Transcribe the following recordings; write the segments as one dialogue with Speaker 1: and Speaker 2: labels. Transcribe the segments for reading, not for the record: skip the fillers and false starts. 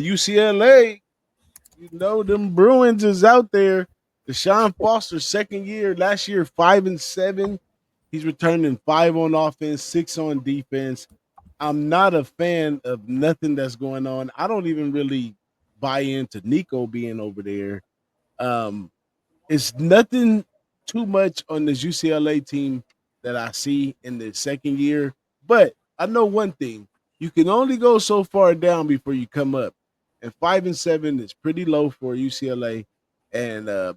Speaker 1: UCLA, them Bruins is out there. Deshaun Foster, second year, last year 5-7. He's returning 5 on offense, 6 on defense. I'm not a fan of nothing that's going on. I don't even really buy into Nico being over there. Um, it's nothing too much on this UCLA team that I see in the second year. But I know one thing: you can only go so far down before you come up. And 5-7 is pretty low for UCLA. And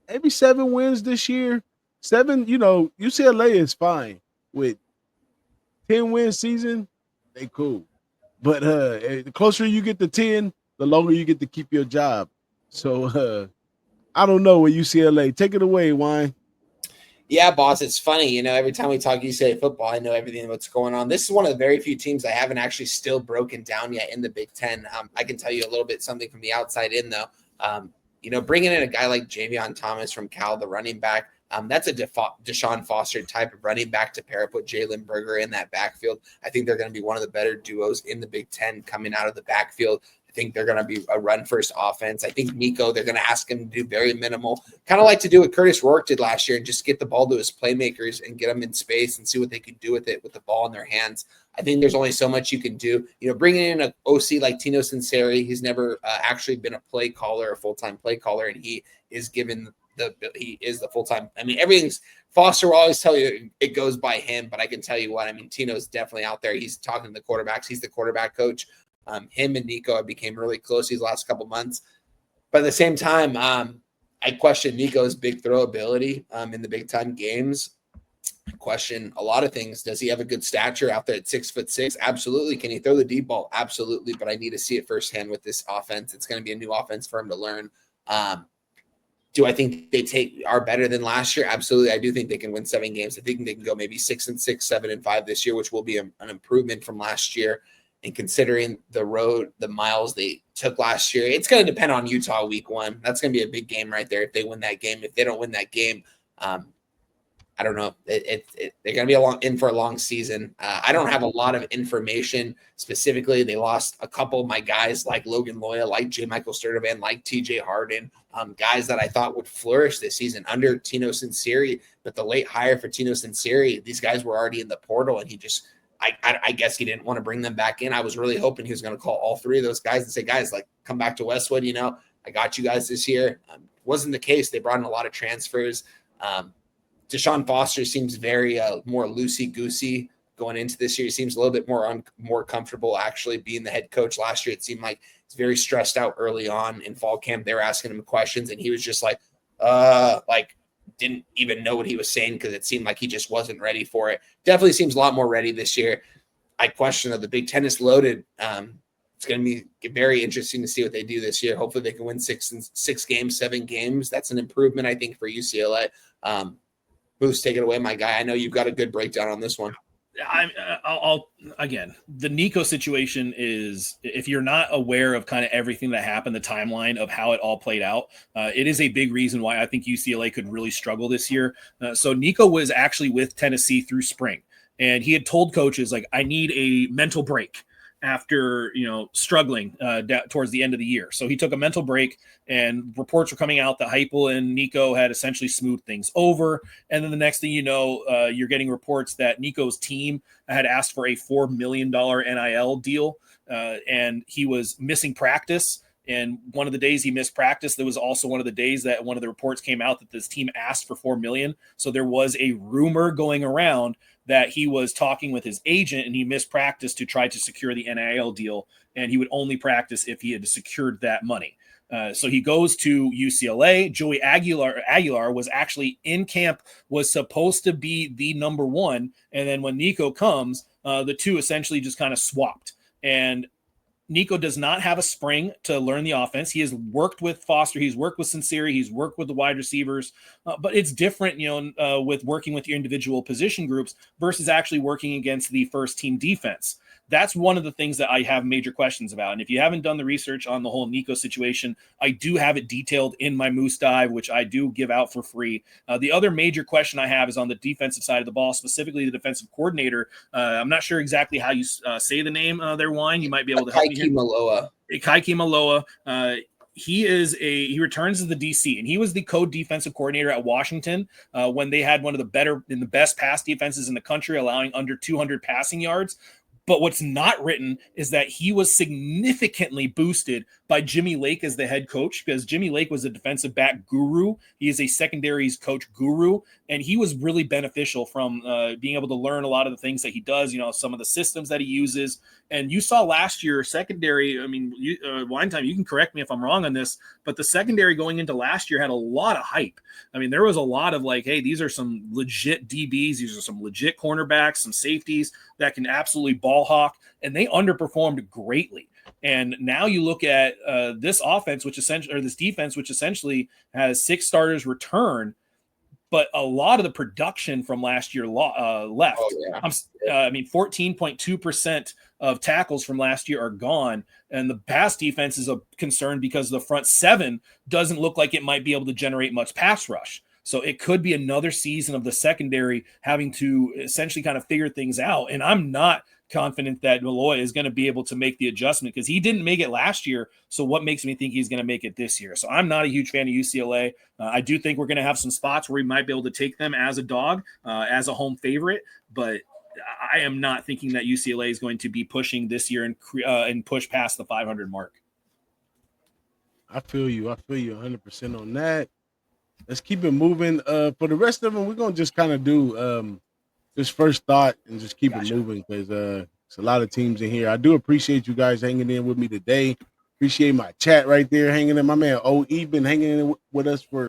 Speaker 1: maybe 7 wins this year. Seven, UCLA is fine with 10-win season. They cool. But the closer you get to 10, the longer you get to keep your job. So I don't know with UCLA. Take it away, Wine.
Speaker 2: Yeah, boss, it's funny. Every time we talk UCLA football, I know everything that's going on. This is one of the very few teams I haven't actually still broken down yet in the Big Ten. I can tell you a little bit something from the outside in, though. Bringing in a guy like Javion Thomas from Cal, the running back, that's a Deshaun Foster type of running back to pair up with Jalen Berger in that backfield. I think they're going to be one of the better duos in the Big Ten coming out of the backfield. I think they're going to be a run-first offense. I think Nico, they're going to ask him to do very minimal, kind of like to do what Curtis Rourke did last year and just get the ball to his playmakers and get them in space and see what they can do with it with the ball in their hands. I think there's only so much you can do. Bringing in an OC like Tino Sinceri, he's never actually been a play caller, a full-time play caller, and he is the full-time. I mean, everything's Foster will always tell you it goes by him, but I can tell you what, I mean, Tino's definitely out there. He's talking to the quarterbacks. He's the quarterback coach. Him and Nico became really close these last couple months. But at the same time, I question Nico's big throw ability in the big-time games. I question a lot of things. Does he have a good stature out there at 6'6"? Absolutely. Can he throw the deep ball? Absolutely. But I need to see it firsthand with this offense. It's going to be a new offense for him to learn. Do I think they are better than last year? Absolutely. I do think they can win 7 games. I think they can go maybe 6-6, 7-5 this year, which will be an improvement from last year. And considering the miles they took last year, it's going to depend on Utah week 1. That's going to be a big game right there if they win that game. If they don't win that game, I don't know. They're going to be in for a long season. I don't have a lot of information specifically. They lost a couple of my guys like Logan Loya, like J. Michael Sturdivant, like TJ Harden, guys that I thought would flourish this season under Tino Sinceri. But the late hire for Tino Sinceri, these guys were already in the portal, and he just – I guess he didn't want to bring them back in. I was really hoping he was going to call all 3 of those guys and say, guys, like, come back to Westwood. I got you guys this year. Wasn't the case. They brought in a lot of transfers. Deshaun Foster seems very more loosey-goosey going into this year. He seems a little bit more comfortable actually being the head coach. Last year, it seemed like he's very stressed out early on in fall camp. They were asking him questions, and he was just like didn't even know what he was saying because it seemed like he just wasn't ready for it. Definitely seems a lot more ready this year. I question that the Big Ten is loaded. It's going to be very interesting to see what they do this year. Hopefully they can win 6 games, 7 games. That's an improvement, I think, for UCLA. Moose, take it away, my guy. I know you've got a good breakdown on this one.
Speaker 3: I'll again, the Nico situation is, if you're not aware of kind of everything that happened, the timeline of how it all played out, it is a big reason why I think UCLA could really struggle this year. So Nico was actually with Tennessee through spring, and he had told coaches, like, I need a mental break after, struggling towards the end of the year. So he took a mental break, and reports were coming out that Heupel and Nico had essentially smoothed things over. And then the next thing you know, you're getting reports that Nico's team had asked for a $4 million NIL deal, and he was missing practice. And one of the days he missed practice, there was also one of the days that one of the reports came out that this team asked for $4 million. So there was a rumor going around that he was talking with his agent and he missed practice to try to secure the NIL deal, and he would only practice if he had secured that money. So he goes to UCLA. Joey Aguilar was actually in camp, was supposed to be the number 1. And then when Nico comes, the two essentially just kind of swapped. And Nico does not have a spring to learn the offense. He has worked with Foster. He's worked with Sinceri. He's worked with the wide receivers. But it's different, with working with your individual position groups versus actually working against the first team defense. That's one of the things that I have major questions about. And if you haven't done the research on the whole Nico situation, I do have it detailed in my Moose Dive, which I do give out for free. The other major question I have is on the defensive side of the ball, specifically the defensive coordinator. I'm not sure exactly how you say the name there, Wine. You might be able to help me here.
Speaker 2: Maloa.
Speaker 3: Kaiki Maloa. He returns as the DC, and he was the co-defensive coordinator at Washington when they had one of the best pass defenses in the country, allowing under 200 passing yards. But what's not written is that he was significantly boosted by Jimmy Lake as the head coach, because Jimmy Lake was a defensive back guru. He is a secondaries coach guru, and he was really beneficial from being able to learn a lot of the things that he does, some of the systems that he uses. And you saw last year secondary, Wine Time, you can correct me if I'm wrong on this, but the secondary going into last year had a lot of hype. I mean, there was a lot of like, hey, these are some legit DBs, these are some legit cornerbacks, some safeties that can absolutely ball hawk, and they underperformed greatly. And now you look at this offense, this defense, which essentially has 6 starters return, but a lot of the production from last year left.
Speaker 2: Oh, yeah.
Speaker 3: 14.2% of tackles from last year are gone, and the pass defense is a concern because the front 7 doesn't look like it might be able to generate much pass rush. So it could be another season of the secondary having to essentially kind of figure things out. And I'm not confident that Malloy is going to be able to make the adjustment, because he didn't make it last year. So what makes me think he's going to make it this year? So I'm not a huge fan of UCLA. I do think we're going to have some spots where we might be able to take them as a dog, as a home favorite, but I am not thinking that UCLA is going to be pushing this year and push past the 500 mark.
Speaker 1: I feel you 100% on that. Let's keep it moving. For the rest of them, we're going to just kind of do this first thought and just keep it moving, because it's a lot of teams in here. I do appreciate you guys hanging in with me today. Appreciate my chat right there hanging in. My man O.E. been hanging in with us for